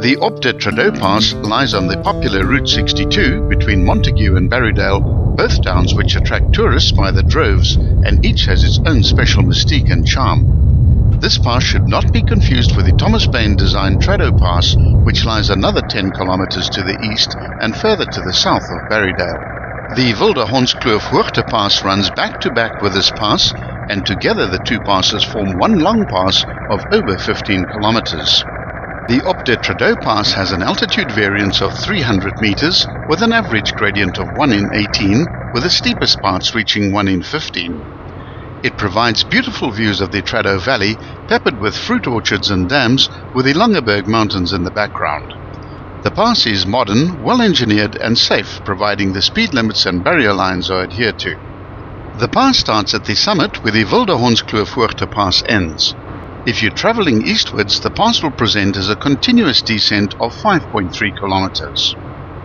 The Tradouw Pass lies on the popular Route 62 between Montague and Berrydale, both towns which attract tourists by the droves, and each has its own special mystique and charm. This pass should not be confused with the Thomas Bain-designed Tradouw Pass, which lies another 10 kilometers to the east and further to the south of Berrydale. The Wilde-Hondskloof-Hoogte Pass runs back-to-back with this pass, and together the two passes form one long pass of over 15 kilometers. The Tradouw Pass has an altitude variance of 300 meters with an average gradient of 1 in 18, with the steepest parts reaching 1 in 15. It provides beautiful views of the Tradouw Valley, peppered with fruit orchards and dams, with the Langeberg Mountains in the background. The pass is modern, well-engineered and safe, providing the speed limits and barrier lines are adhered to. The pass starts at the summit where the Wilde-Hondskloof-Hoogte Pass ends. If you're traveling eastwards, the pass will present as a continuous descent of 5.3 kilometers.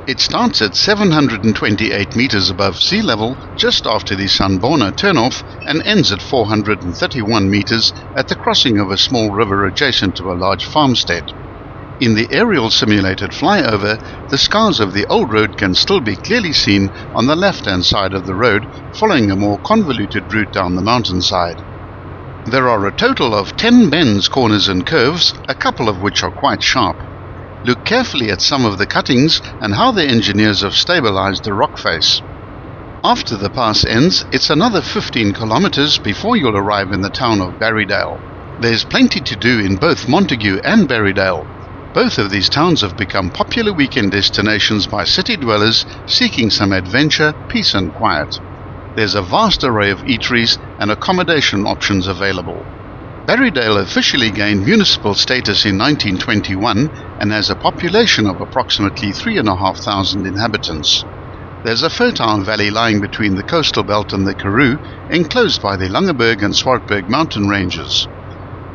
It starts at 728 meters above sea level just after the Sanborna turnoff and ends at 431 meters at the crossing of a small river adjacent to a large farmstead. In the aerial simulated flyover, the scars of the old road can still be clearly seen on the left-hand side of the road, following a more convoluted route down the mountainside. There are a total of 10 bends, corners and curves, a couple of which are quite sharp. Look carefully at some of the cuttings and how the engineers have stabilized the rock face. After the pass ends, it's another 15 kilometers before you'll arrive in the town of Berrydale. There's plenty to do in both Montague and Berrydale. Both of these towns have become popular weekend destinations by city dwellers seeking some adventure, peace and quiet. There's a vast array of eateries and accommodation options available. Berrydale officially gained municipal status in 1921 and has a population of approximately 3,500 inhabitants. There's a fertile valley lying between the coastal belt and the Karoo, enclosed by the Langeberg and Swartberg mountain ranges.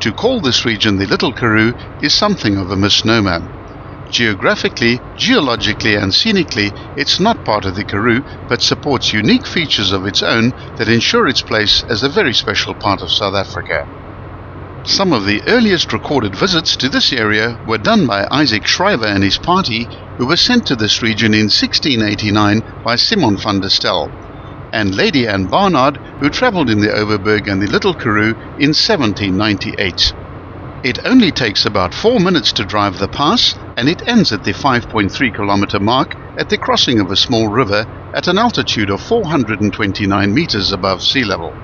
To call this region the Little Karoo is something of a misnomer. Geographically, geologically and scenically, it's not part of the Karoo, but supports unique features of its own that ensure its place as a very special part of South Africa. Some of the earliest recorded visits to this area were done by Isaac Schryver and his party, who were sent to this region in 1689 by Simon van der Stel, and Lady Anne Barnard, who travelled in the Overberg and the Little Karoo in 1798. It only takes about 4 minutes to drive the pass, and it ends at the 5.3 kilometer mark at the crossing of a small river at an altitude of 429 meters above sea level.